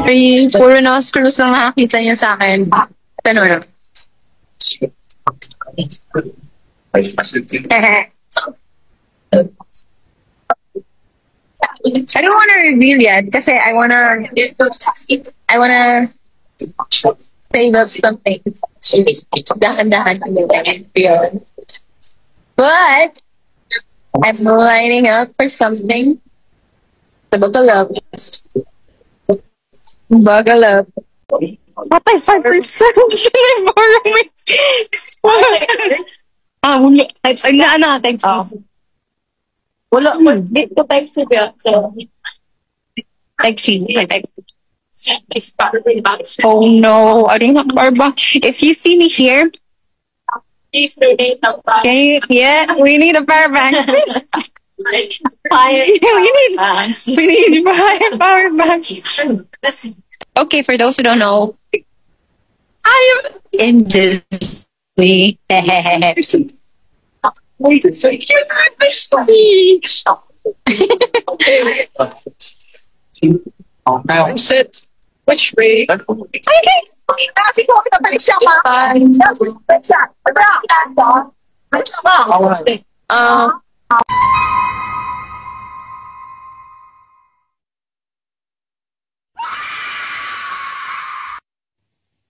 Ay, puro nostrils lang nakakita niya sa akin. Ano na? I don't wanna reveal yet kasi I wanna save up something. Dahan-dahan yun. But I'm lining up for something. Buckle up. Buckle up. Patay 5%. Wala. Ay, na, type C. Wala, dito type C ba? So, type C. Oh no, I don't have power bank. If you see me here, please donate a power bank. Yeah, we need a power bank. we need power bank. Okay, for those who don't know, I am in Disney. Wait, it's so cute. Sit. Which way?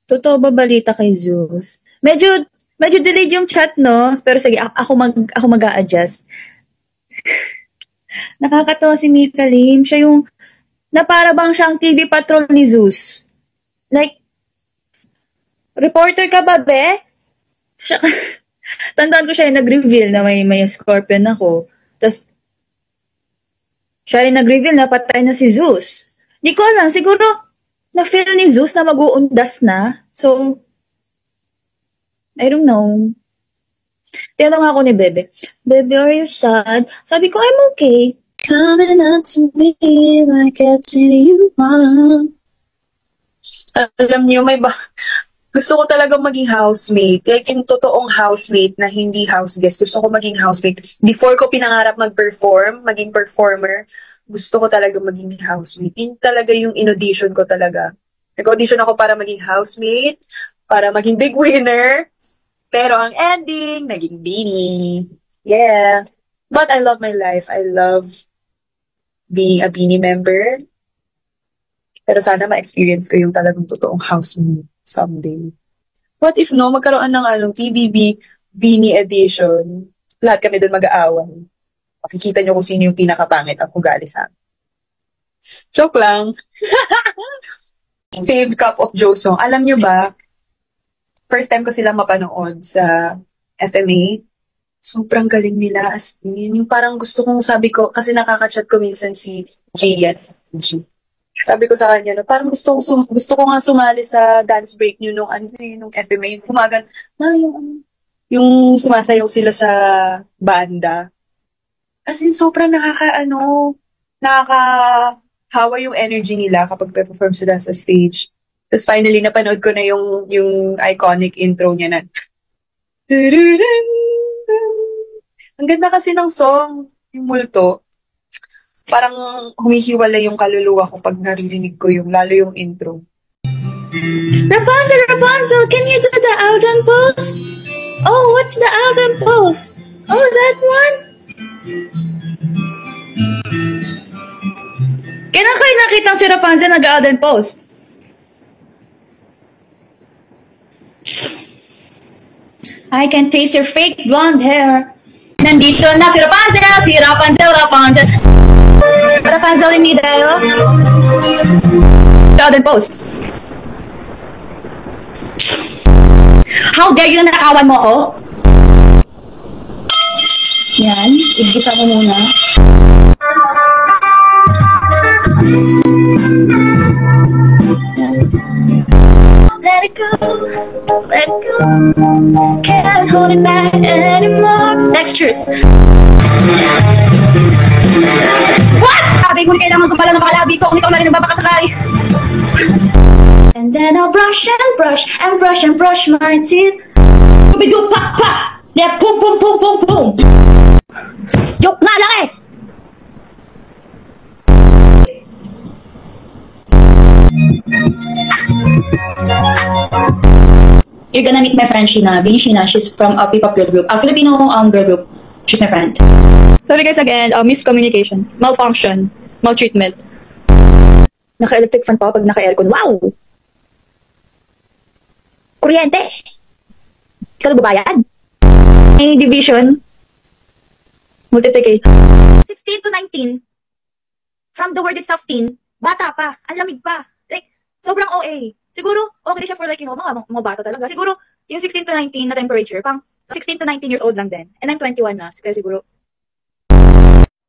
Totoo ba balita kay Zeus? Medyo delayed yung chat, no? Pero sige, ako mag-a-adjust. Nakakatawa si Mika Lim. Siya yung, na para bang siyang TV patrol ni Zeus. Like, reporter ka ba, be? Tandaan ko siya yung nag-reveal na may Scorpion ako. Tapos, siya yung nag-reveal na patay na si Zeus. Di ko alam, siguro, na-feel ni Zeus na mag-uundas na. So, I don't know. Tinanong ako ni Bebe, Bebe, are you sad? Sabi ko, I'm okay. Coming up to me like I did you wrong. Alam niyo, gusto ko talaga maging housemate. Like yung totoong housemate na hindi house guest. Gusto ko maging housemate. Before ko pinangarap mag-perform, maging performer, gusto ko talaga maging housemate. Yun talaga yung in-audition ko talaga. Nag-audition ako para maging housemate, para maging big winner. Pero ang ending, naging Beanie. Yeah. But I love my life. I love being a Beanie member. Pero sana ma-experience ko yung talagang totoong housemate someday. What if no, magkaroon ng PBB Beanie edition. Lahat kami doon mag-aaway. Makikita nyo kung sino yung pinakapangit at ugali sa amin. Joke lang. Fave Cup of Joe song. Alam nyo ba, first time ko silang mapanood sa FMA. Sobrang galing nila. As in, yung parang gusto kong sabi ko, kasi nakaka-chat ko minsan si Gian. Sabi ko sa kanya, no, parang gusto ko nga sumali sa dance break nyo nung FMA. Yung kumagan, yung sumasayaw sila sa banda. As in, sobrang nakakahawa yung energy nila kapag perform sila sa stage. Tapos finally, napanood ko na yung iconic intro niya na ang ganda kasi ng song, yung multo. Parang humihiwala yung kaluluwa ko pag naririnig ko lalo yung intro. Rapunzel, can you do the Alden pose? Oh, what's the Alden pose? Oh, that one? Kailan kayo nakitang si Rapunzel nag-Alden pose? I can taste your fake blonde hair. Nandito na si Rapunzel. Rapunzel in Nidayo. Alden pose. How dare you, nakawan mo ako? Yan, igisa mo muna. Let it go, can't hold it back anymore. Next truth. What? Sabi mo, kailangan ko pala napakalabi ko kung ikaw na rin nagbabakasakali. And then I'll brush my teeth. Bidu pa pa. Yeah, boom. Joke nga lang eh. You're gonna meet my friend Sheena. Sheena, she's from a P-pop girl group. A Filipino girl group. She's my friend. Sorry guys again, miscommunication, malfunction, maltreatment. Naka-electric fan pa ako pag naka-aircon. Wow! Kuryente! Ikaw nagbabayad? May division, multiplication. 16 to 19. From the word itself, teen, bata pa, ang lamig pa. Like, sobrang OA. Siguro, okay siya for like, mga bata talaga. Siguro, yung 16 to 19 na temperature, pang 16 to 19 years old lang din. And I'm 21 na, kaya siguro.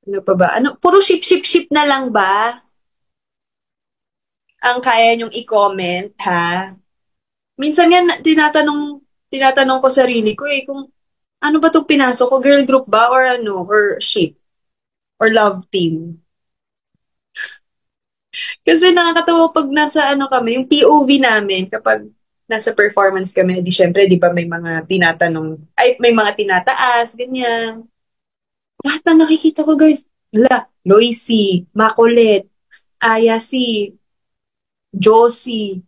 Ano pa ba? Ano, puro ship na lang ba? Ang kaya nyong i-comment, ha? Minsan yan, tinatanong ko sarili ko kung ano ba itong pinasok ko? Girl group ba? Or ano? Or ship? Or love team? Kasi nakakatawa pag nasa kami, yung POV namin, kapag nasa performance kami, di syempre, di ba may mga may mga tinataas, ganyan. Lahat na nakikita ko, guys, Loisy, Makulit, Ayasi, Josie,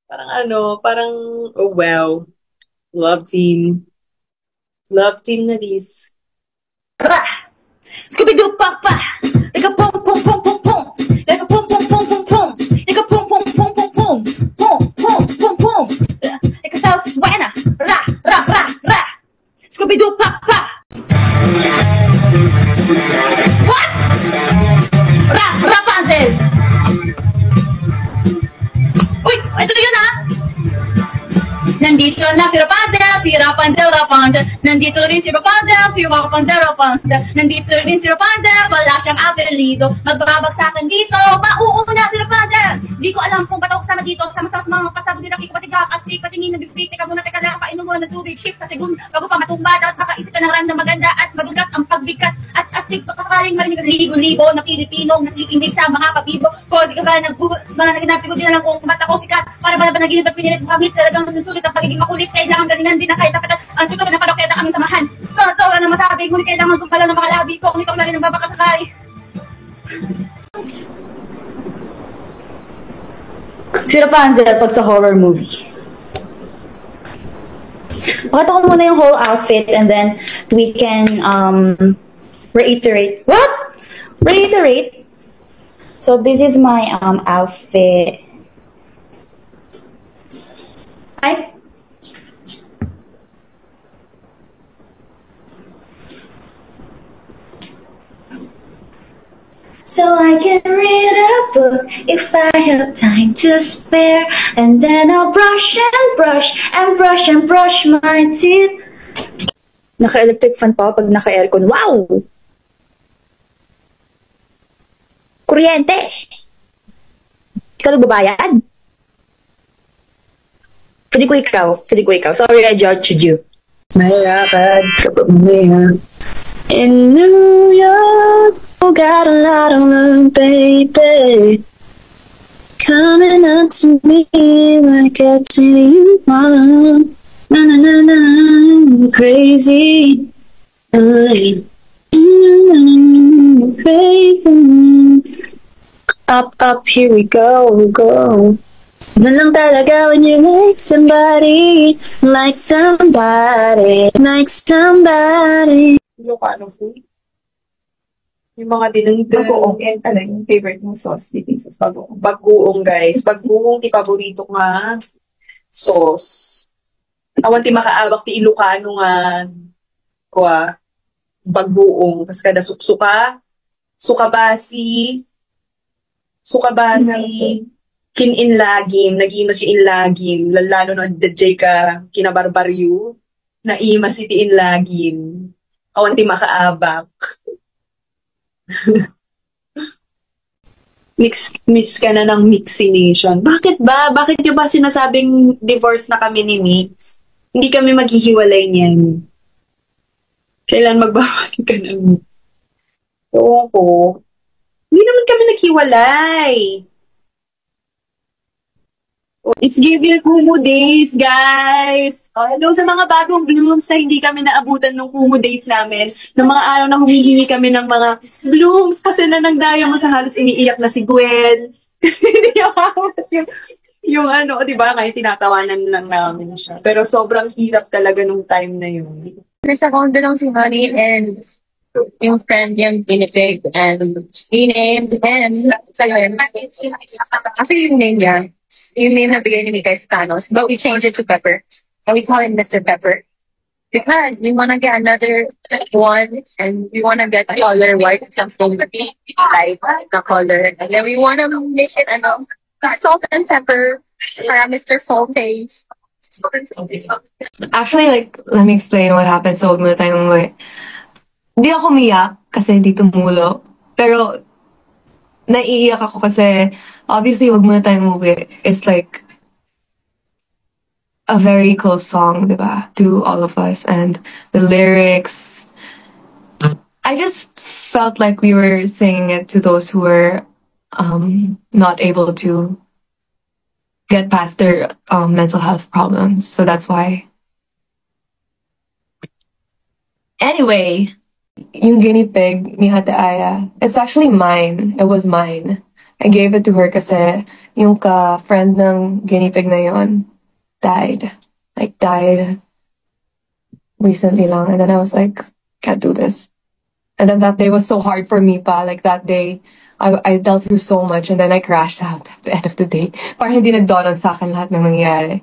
parang, oh well, love team na this. Scooby-Doo Papa! Ika pum pum pum pum pum! Ika pum pum pum pum pum! Ika pum pum pum pum pum! Pum pum pum pum! Ika sa suena! Ra! Ra! Ra! Ra! Scooby-Doo Papa! What? Ra! Rapunzel! Uy! Ito yun ha! Nandito na si Rapunzel, Rapunzel. Nandito rin si Rapunzel, Rapunzel. Nandito rin si Rapunzel, wala siyang apelido. Magbabagsakan dito, mauuna si Rapunzel. Di ko alam kung ba't ako kasama dito. Sama-sama sa mga pasado din nakik patigak, astig, patingin, nabibig, teka muna, teka lang, painom muna ng tubig, shift sa segundo, bago pa matumba, at makaisip ka ng random na maganda, at madugas ang pagbigkas, at astig, pagkasakaling marinig ang libo-libo na Pilipino, nakikinig sa mga kabibo. Kodi ka ba, naginapin ko din na lang kung kumata ko sikat, para ba na naginip at pinilit kamit, talagang susulit ang pagiging makulit, kailangan galingan din na kahit napatat, ang tutok na parokya na aming samahan. Ito na masabi, ngunit kailangan kong pala ng mga labi ko, kung ikaw na rin ang babakasakay. Si Rapunzel pag sa horror movie. Pakita ko muna yung whole outfit and then we can reiterate. What? Reiterate? So this is my outfit. Ay. So I can read a book if I have time to spare, and then I'll brush and brush and brush and brush my teeth. Naka-electric fan pa pag naka-aircon. Wow! Kuryente! Ikaw nagbabayad? Pwede ko ikaw. Sorry, I judged you. Malakad ka pa mamaya. In New York, got a lot of love, baby. Coming up to me like a you want. Na na na na, crazy. Up, here we go. Na lang talaga when you like somebody. Ilocano food? Yung mga dinengdeng. Bagoong. And yung favorite mong sauce? Dipping sauce. Bagoong. Bagoong, guys. Bagoong, ti paborito nga sauce. Awan ti makaabak ti Ilocano nga bagoong. Kas kada suksuka, sukabasi, kinin lagim, nag-ima si inlagim, lalo na dadjay ka kinabarbaryo, na-ima si ti inlagim. Awan ti makaabak. Mix ka na ng Mixination. Bakit ba? Bakit nyo ba sinasabing divorce na kami ni Mix? Hindi kami maghihiwalay niyan. Kailan magbabalik ka ng Mix? Oo ko. Hindi naman kami naghiwalay. It's giving Kumu Days, guys! Hello sa mga bagong blooms na hindi kami naabutan ng Kumu Days namin. Ng mga araw na humihingi kami ng mga blooms pa sila ng daya mo sa halos iniiyak na si Gwen, Hindi niya mahawak yung ano, di ba, ngayon tinatawanan lang namin siya. Pero sobrang hirap talaga nung time na yun. Nasa condo lang si Honey and yung friend yung Winnipeg and named him Sayon. Actually, yung name niya, yung name na bigay ni Mika is Thanos, but we changed it to Pepper. And we call him Mr. Pepper. Because we want to get another one and we want to get color white, something light, the color. And then we want to make it salt and pepper para Mr. Salty. Actually, like, let me explain what happened sa Huwag Muna Tayong Umuwi. Hindi ako umiyak kasi hindi tumulo. Pero, naiiyak ako kasi, obviously, Huwag Muna Tayong Umuwi is like a very close song, diba? To all of us. And the lyrics, I just felt like we were singing it to those who were not able to get past their mental health problems. So that's why. Anyway, yung guinea pig ni Ate Aya, it's actually mine. It was mine. I gave it to her kasi yung ka-friend ng guinea pig na yon died. Like, died recently lang. And then I was like, can't do this. And then that day was so hard for me pa. Like, that day, I dealt through so much and then I crashed out at the end of the day. Parang hindi nag-dawn sa akin lahat ng nangyari.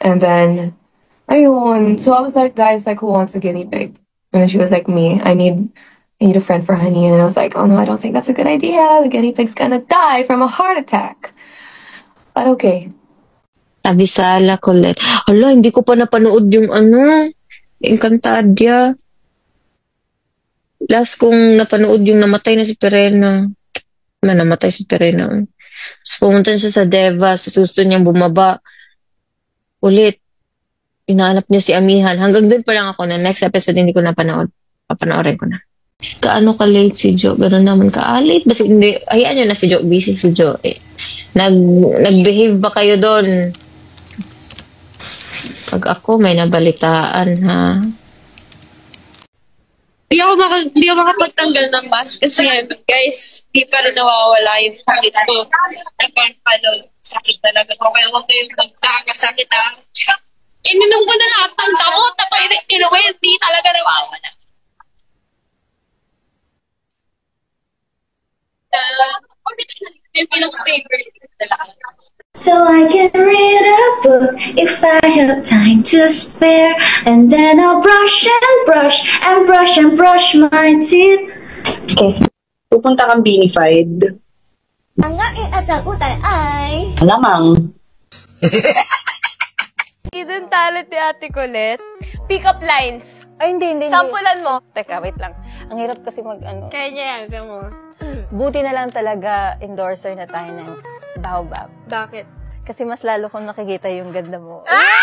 And then, ayun. So I was like, guys, like, who wants a guinea pig? And then she was like, me. I need a friend for Honey. And I was like, oh no, I don't think that's a good idea. The guinea pig's gonna die from a heart attack. But okay. Avisala, Colette. Hala, hindi ko pa napanood yung Encantadia. Last kong napanood yung namatay na si Perena. Namatay si Perena. So, pumunta siya sa Devas. Gusto niyang bumaba. Ulit. Inaanap niya si Amihan. Hanggang doon pa lang ako na next episode hindi ko napanood. Papanoorin ko na. Kaano ka-late si Jo? Ganun naman ka-late. Basta hindi. Hayaan niyo na si Jo. Busy si Jo. Nag-behave ba kayo doon? Pag ako may nabalitaan, ha? Hindi ako makapagtanggal ng mask kasi, guys, di pa rin nawawala yung sakit ko. Sakit talaga ko. Kaya huwag kayong magkakasakit, ha? Ininom ko na lahat ng gamot. Tapos inuwi, hindi talaga nawawala. Originally, yung pinaka-favorite ko talaga. So I can read a book if I have time to spare, and then I'll brush and brush and brush and brush my teeth. Okay. Pupunta kang Beanified. Ang aking atag-utay ay... Alamang. Hidden talent ni Ate Colette. Pick up lines. Ay, hindi. Sampulan mo. Teka, wait lang. Ang hirap kasi Kaya niya yan, kaya mo. Buti na lang talaga endorser na tayo ng Baobab. Bakit? Kasi mas lalo kong nakikita yung ganda mo. Ah!